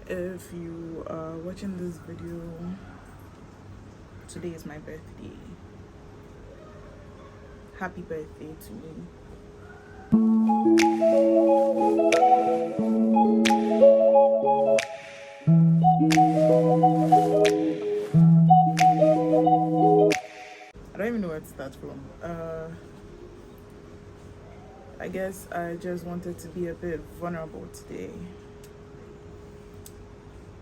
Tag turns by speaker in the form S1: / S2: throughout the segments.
S1: If you are watching this video, today is my birthday. Happy birthday to me. I don't even know where to start from. I guess I just wanted to be a bit vulnerable today.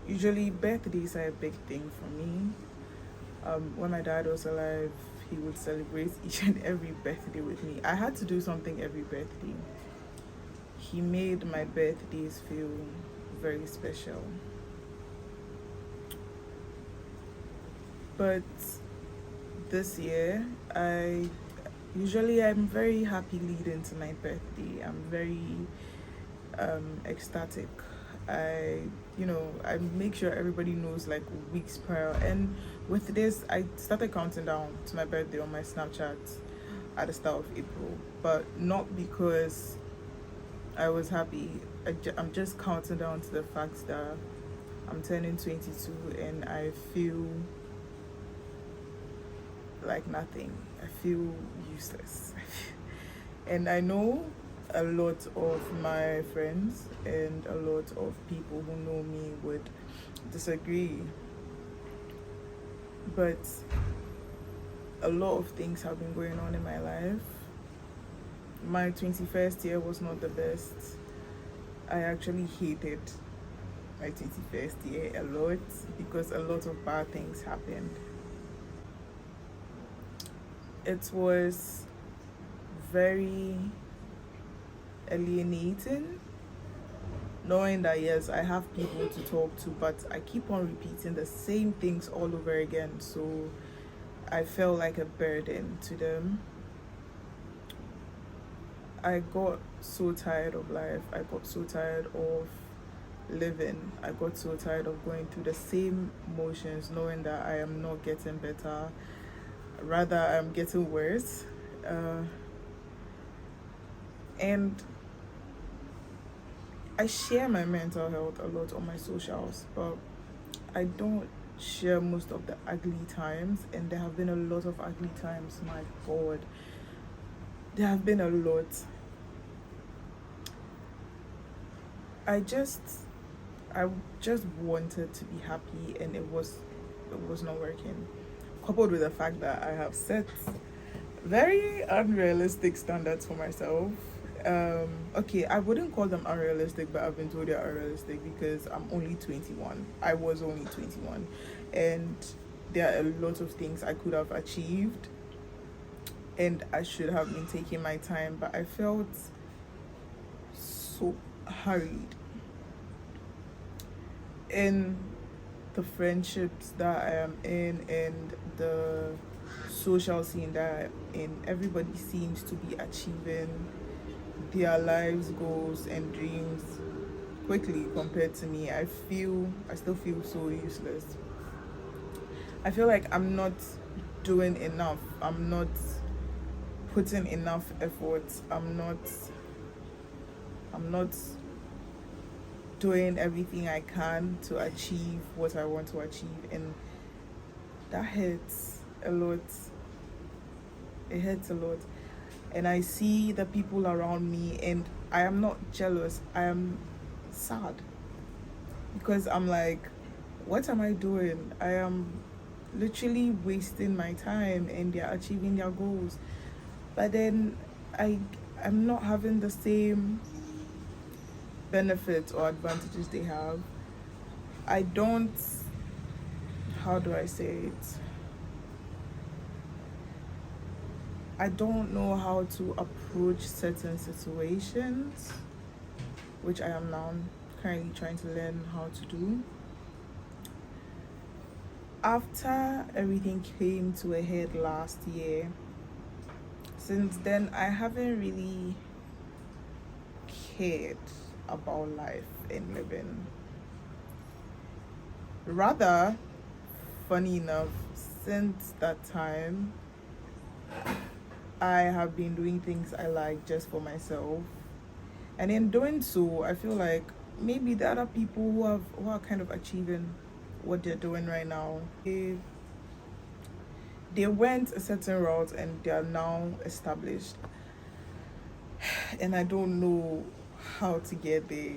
S1: Usually, birthdays are a big thing for me. When my dad was alive, he would celebrate each and every birthday with me. I had to do something every birthday. He made my birthdays feel very special. But this year, I'm very happy leading to my birthday. I'm very ecstatic. I make sure everybody knows like weeks prior. And with this, I started counting down to my birthday on my Snapchat at the start of April, but not because I was happy. I'm just counting down to the fact that I'm turning 22 and I feel like nothing. I feel useless. And I know a lot of my friends and a lot of people who know me would disagree. But a lot of things have been going on in my life. My 21st year was not the best. I actually hated my 21st year a lot because a lot of bad things happened. It was very alienating knowing that yes, I have people to talk to, but I keep on repeating the same things all over again, so I felt like a burden to them. I got so tired of life. I got so tired of living. I got so tired of going through the same motions, knowing that I am not getting better, rather I'm getting worse. And I share my mental health a lot on my socials, but I don't share most of the ugly times, and there have been a lot of ugly times. My God, there have been a lot. I just wanted to be happy, and it was not working. Coupled with the fact that I have set very unrealistic standards for myself. Okay, I wouldn't call them unrealistic, but I've been told they're unrealistic because I'm only 21. I was only 21, and there are a lot of things I could have achieved, and I should have been taking my time, but I felt so hurried in the friendships that I am in and the social scene that I'm in. Everybody seems to be achieving their lives, goals, and dreams quickly compared to me. I still feel so useless. I feel like I'm not doing enough. I'm not putting enough effort. I'm not doing everything I can to achieve what I want to achieve, and that hurts a lot. It hurts a lot. And I see the people around me, and I am not jealous. I am sad because I'm like, what am I doing? I am literally wasting my time, and they're achieving their goals, but then I'm not having the same benefits or advantages they have. I don't, how do I say it? I don't know how to approach certain situations, which I am now currently trying to learn how to do. After everything came to a head last year, since then I haven't really cared about life and living. Rather, funny enough, since that time, I have been doing things I like just for myself. And in doing so, I feel like maybe the other people who are kind of achieving what they're doing right now, they went a certain route and they are now established, and I don't know how to get there.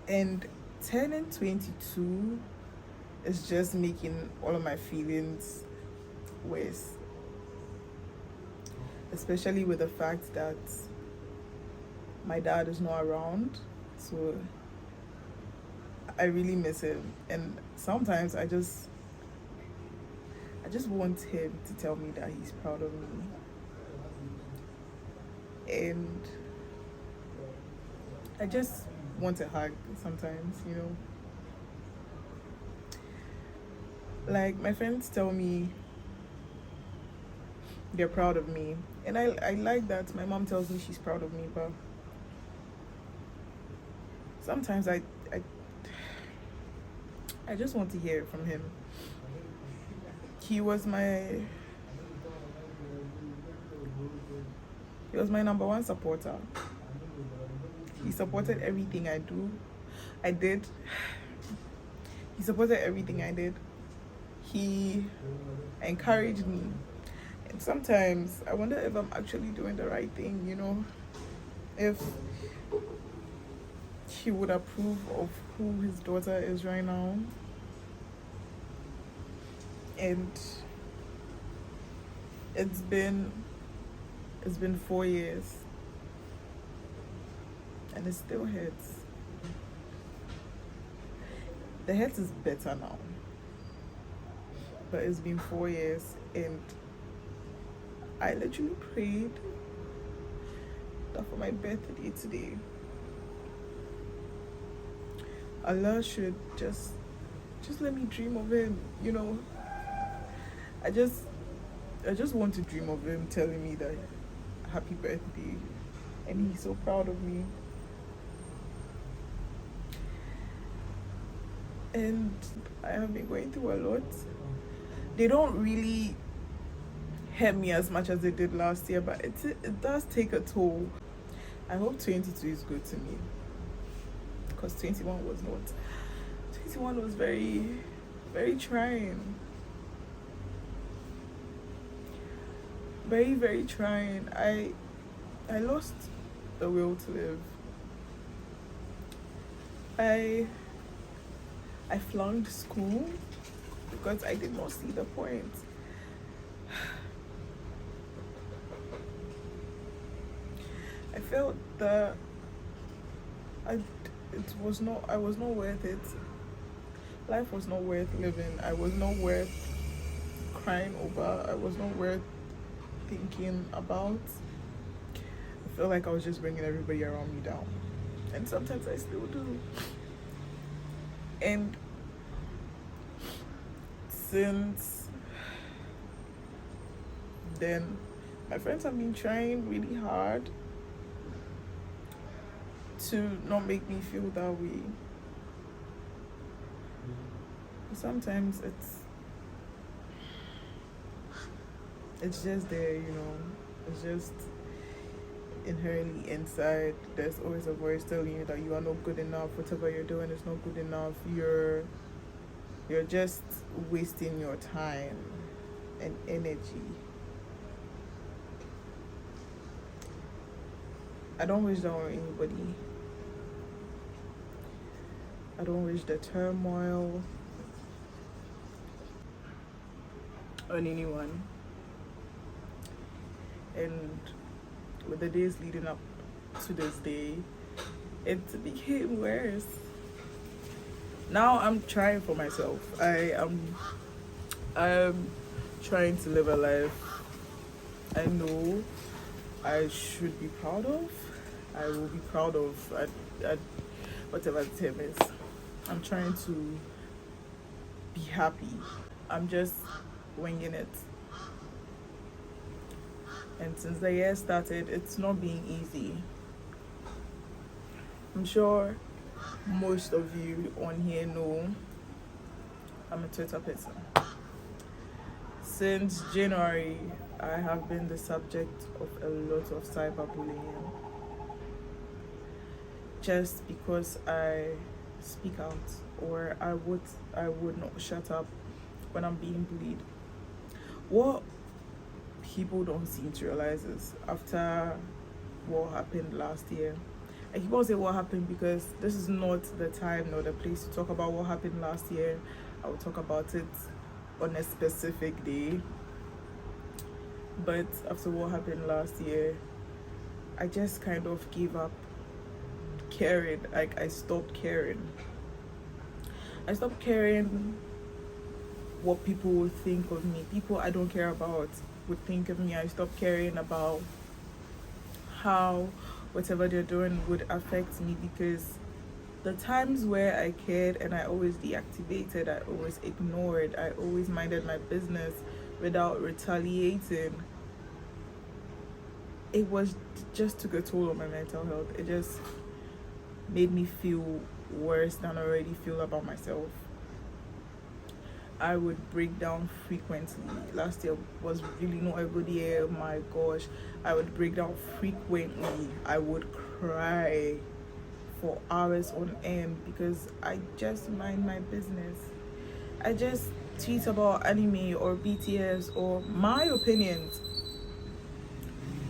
S1: And turning 22 is just making all of my feelings worse, especially with the fact that my dad is not around. So I really miss him, and sometimes I just want him to tell me that he's proud of me. And I just want a hug sometimes, you know. Like, my friends tell me they're proud of me, and I like that my mom tells me she's proud of me, but sometimes I just want to hear it from him. He was my number one supporter. He supported everything I did. He supported everything I did. He encouraged me. And sometimes I wonder if I'm actually doing the right thing, you know? If he would approve of who his daughter is right now. And it's been 4 years, and it still hurts. The hurt is better now, but it's been 4 years, and I literally prayed that for my birthday today, Allah should just let me dream of him, you know. I just want to dream of him telling me that happy birthday, and he's so proud of me. And I have been going through a lot. They don't really hurt me as much as they did last year, but it does take a toll. I hope 22 is good to me, because 21 was not. 21 was very, very trying. Very, very trying. I lost the will to live. I flunked school because I did not see the point. I felt that I was not worth it. Life was not worth living. I was not worth crying over. I was not worth thinking about. I felt like I was just bringing everybody around me down, and sometimes I still do. And since then, my friends have been trying really hard to not make me feel that way. Sometimes it's just there, you know. It's just inherently inside. There's always a voice telling you that you are not good enough. Whatever you're doing is not good enough. You're just wasting your time and energy. I don't wish that on anybody. I don't wish the turmoil on anyone. And with the days leading up to this day, it became worse. Now I'm trying for myself. I'm trying to live a life I know I should be proud of. I will be proud of at whatever the term is. I'm trying to be happy. I'm just winging it. And since the year started, it's not been easy. I'm sure most of you on here know I'm a Twitter person. Since January, I have been the subject of a lot of cyberbullying. just because I speak out, or I would not shut up when I'm being bullied. What people don't seem to realize is after what happened last year, I keep on saying what happened because this is not the time nor the place to talk about what happened last year. I will talk about it on a specific day. But after what happened last year, I just kind of gave up caring. Like, I stopped caring. I stopped caring what people would think of me. People I don't care about would think of me. I stopped caring about how whatever they're doing would affect me, because the times where I cared and I always deactivated, I always ignored, I always minded my business without retaliating, it was just took a toll on my mental health. It just made me feel worse than I already feel about myself. I would break down frequently. Last year was really not a good year. Oh my gosh, I would break down frequently. I would cry for hours on end because I just mind my business. I just tweet about anime or BTS or my opinions,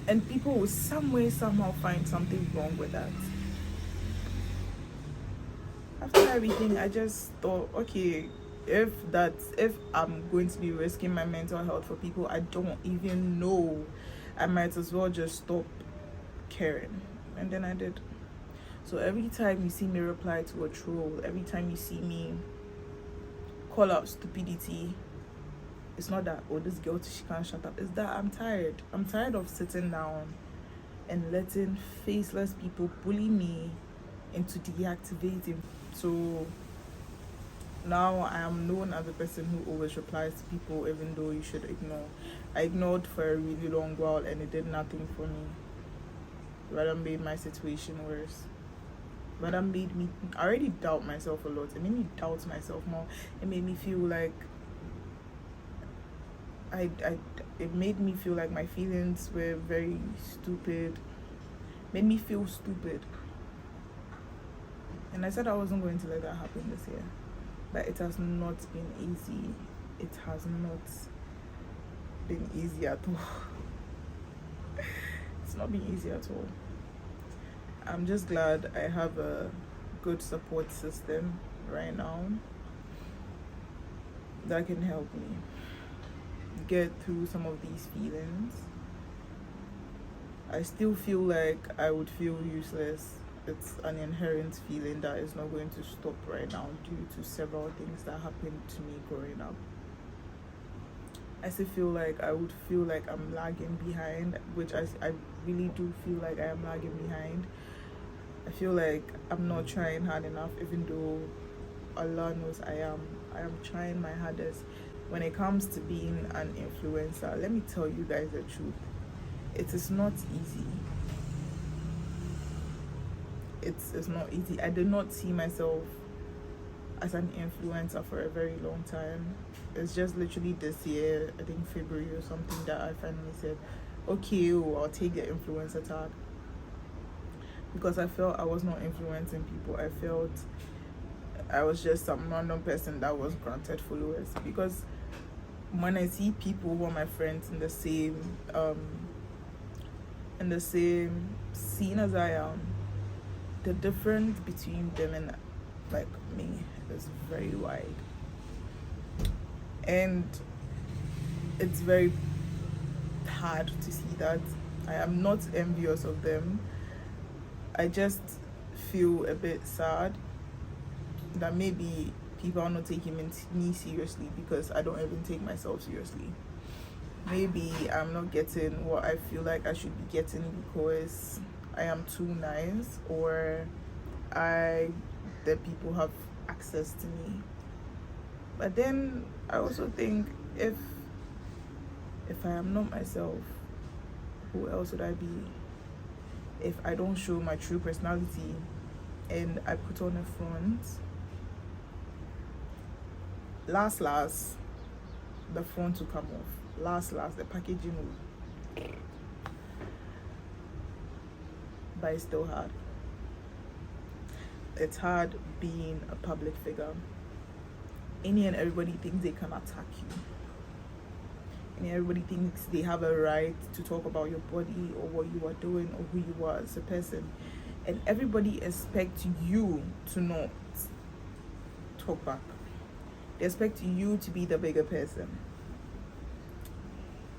S1: and people will some way somehow find something wrong with that. After everything, I just thought, okay, if I'm going to be risking my mental health for people I don't even know, I might as well just stop caring. And then I did. So every time you see me reply to a troll, every time you see me call out stupidity, it's not that, oh, this girl, she can't shut up. It's that I'm tired. I'm tired of sitting down and letting faceless people bully me into deactivating. So now I am known as a person who always replies to people even though you should ignore. I ignored for a really long while and it did nothing for me. Rather made my situation worse. Rather made me, I already doubt myself a lot. It made me doubt myself more. It made me feel like it made me feel like my feelings were very stupid. Made me feel stupid. And I said I wasn't going to let that happen this year. But it has not been easy. It has not been easy at all. It's not been easy at all. I'm just glad I have a good support system right now that can help me get through some of these feelings. I still feel like I would feel useless. It's an inherent feeling that is not going to stop right now due to several things that happened to me growing up. I still feel like I would feel like I'm lagging behind, which I really do feel like I am lagging behind. I feel like I'm not trying hard enough, even though Allah knows I am. I am trying my hardest. When it comes to being an influencer, let me tell you guys the truth. It is not easy. It's not easy. I did not see myself as an influencer for a very long time. It's just literally this year, I think February or something, that I finally said, okay, I'll take the influencer tag. Because I felt I was not influencing people. I felt I was just some random person that was granted followers. Because when I see people who are my friends in the same scene as I am, the difference between them and like me is very wide, and it's very hard to see that. I am not envious of them. I just feel a bit sad that maybe people are not taking me seriously because I don't even take myself seriously. Maybe I'm not getting what I feel like I should be getting because I am too nice, or the people have access to me. But then I also think if I am not myself, who else would I be? If I don't show my true personality and I put on a front, last the front will come off. Last the packaging will, but it's still hard. It's hard being a public figure. Any and everybody thinks they can attack you. And everybody thinks they have a right to talk about your body or what you are doing or who you are as a person. And everybody expects you to not talk back. They expect you to be the bigger person.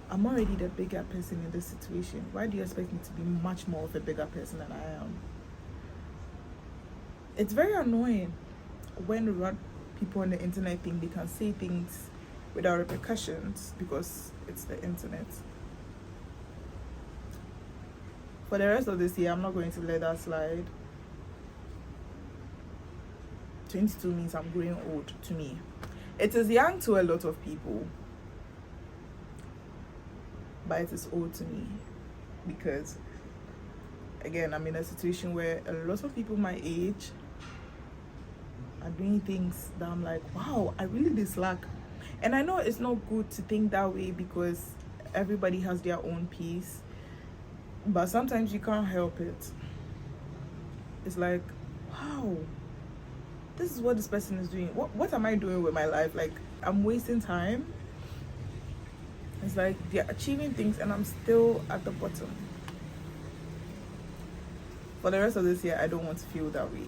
S1: I'm already the bigger person in this situation. Why do you expect me to be much more of a bigger person than I am? It's very annoying when people on the internet think they can say things without repercussions because it's the internet. For the rest of this year, I'm not going to let that slide. 22 means I'm growing old to me. It is young to a lot of people, but it is old to me because, again, I'm in a situation where a lot of people my age are doing things that I'm like, wow, I really dislike. And I know it's not good to think that way because everybody has their own peace, but sometimes you can't help it. It's like, wow, this is what this person is doing. What am I doing with my life? Like, I'm wasting time. It's like they're achieving things and I'm still at the bottom. For the rest of this year, I don't want to feel that way.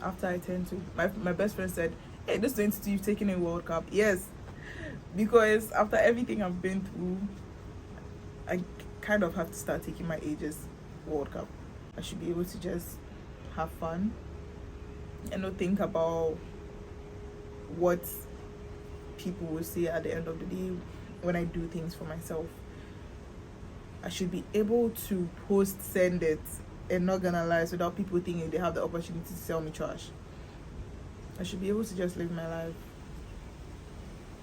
S1: After I turn to, my best friend said, hey, this 22, you've taken a World Cup. Yes, because after everything I've been through, I kind of have to start taking my age's World Cup. I should be able to just have fun and not think about what people will say at the end of the day when I do things for myself. I should be able to send it and not gonna lie without people thinking they have the opportunity to sell me trash. I should be able to just live my life.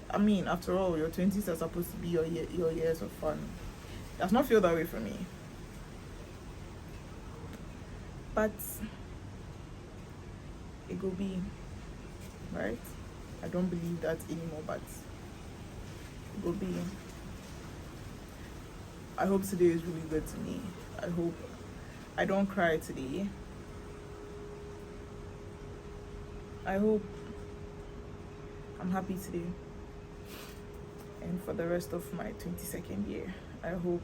S1: I mean, after all, your 20s are supposed to be your years of fun. Does not feel that way for me. But it will be, right? I don't believe that anymore, but it will be. I hope today is really good to me. I hope I don't cry today. I hope I'm happy today. And for the rest of my 22nd year, I hope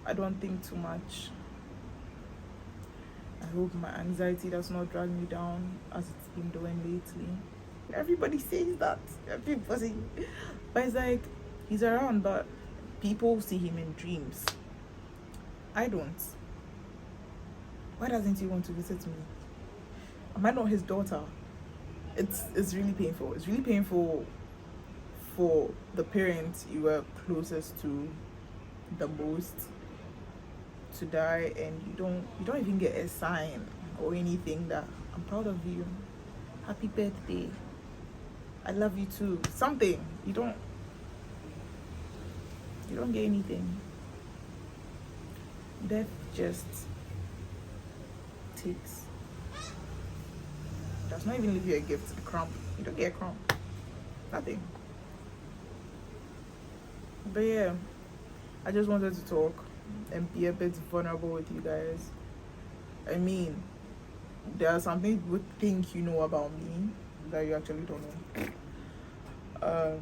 S1: I don't think too much. I hope my anxiety does not drag me down as it's been doing lately. Everybody says that. Everybody. But it's like, he's around, but people see him in dreams. I don't. Why doesn't he want to visit me? Am I not his daughter? It's really painful. It's really painful for the parents you were closest to the most to die, and you don't even get a sign or anything that I'm proud of you, happy birthday, I love you too, something. You don't get anything. Death just takes. Does not even leave you a gift, a crumb. You don't get a crumb. Nothing. But yeah, I just wanted to talk and be a bit vulnerable with you guys. I mean, there are some things you think you know about me that you actually don't know.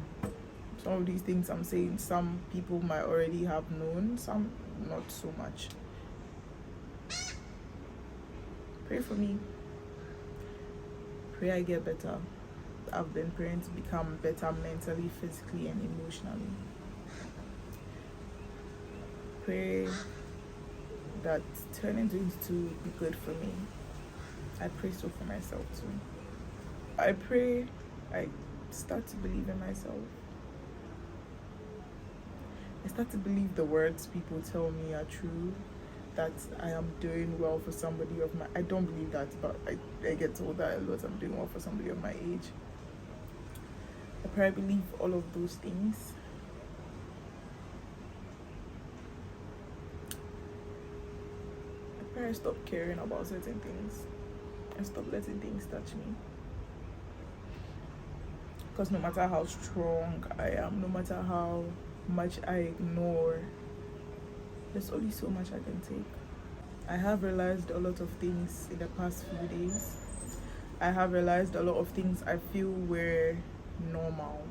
S1: Some of these things I'm saying, some people might already have known, some not so much. Pray for me. Pray I get better. I've been praying to become better mentally, physically, and emotionally. Pray that turning 22 will be good for me. I pray so for myself too. I pray I start to believe in myself. I start to believe the words people tell me are true, that I am doing well for somebody of my... I don't believe that, but I get told that a lot. I'm doing well for somebody of my age. I pray I believe all of those things. I pray I stop caring about certain things and stop letting things touch me. Because no matter how strong I am, no matter how much I ignore, there's only so much I can take. I have realized a lot of things in the past few days. I have realized a lot of things I feel were normal.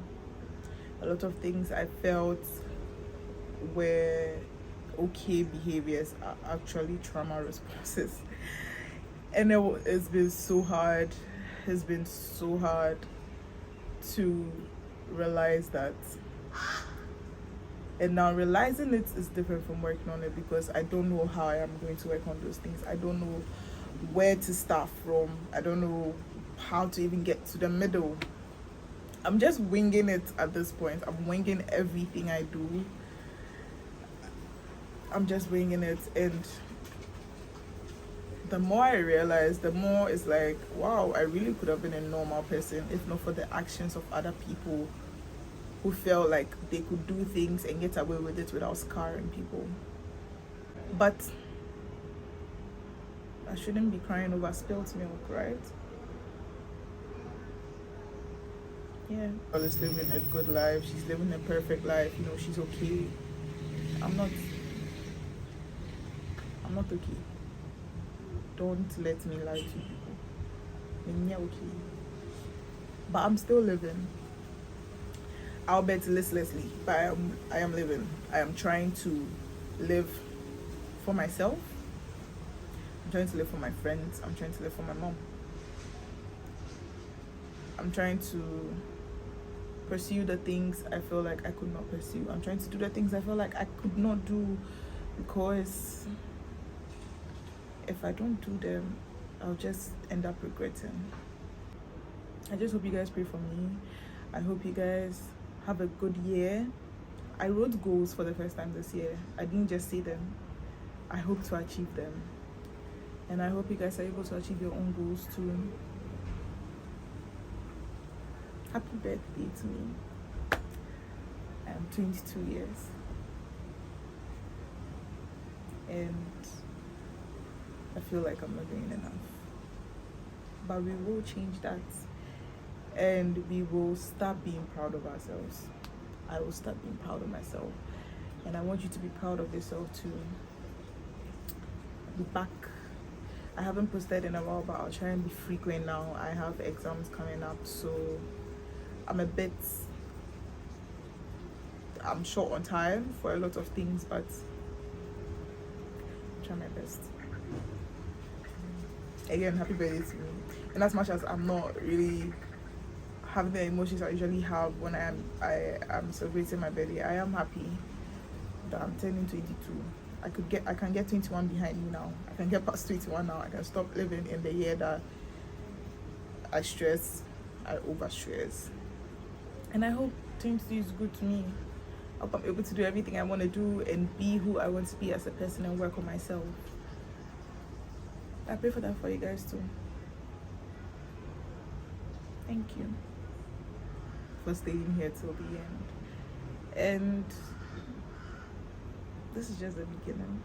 S1: A lot of things I felt were okay behaviors are actually trauma responses. And it's been so hard. It's been so hard to realize that. And now realizing it is different from working on it, because I don't know how I am going to work on those things. I don't know where to start from. I don't know how to even get to the middle. I'm just winging it at this point. I'm winging everything I do. I'm just winging it, and the more I realize, the more it's like, wow, I really could have been a normal person if not for the actions of other people who felt like they could do things and get away with it without scarring people. But I shouldn't be crying over spilt milk, right? Yeah. Girl is living a good life. She's living a perfect life. You know, she's okay. I'm not okay. Don't let me lie to people. I'm not okay. But I'm still living. I'll bet listlessly, but I am living. I am trying to live for myself. I'm trying to live for my friends. I'm trying to live for my mom. I'm trying to pursue the things I feel like I could not pursue. I'm trying to do the things I feel like I could not do, because if I don't do them, I'll just end up regretting. I just hope you guys pray for me. I hope you guys have a good year. I wrote goals for the first time this year. I didn't just say them. I hope to achieve them. And I hope you guys are able to achieve your own goals too. Happy birthday to me. I'm 22 years. And I feel like I'm not doing enough. But we will change that. And we will start being proud of ourselves. I will start being proud of myself. And I want you to be proud of yourself too. Be back. I haven't posted in a while, but I'll try and be frequent now. I have exams coming up, so I'm short on time for a lot of things, but I'll try my best. Again, happy birthday to me. And as much as I'm not really having the emotions I usually have when I am celebrating my birthday, I am happy that I'm turning 22. I can get 21 behind me now. I can get past 21 now. I can stop living in the year that I overstress. And I hope 22 is good to me. I hope I'm able to do everything I want to do and be who I want to be as a person and work on myself. I pray for that for you guys too. Thank you for staying here till the end. And this is just the beginning.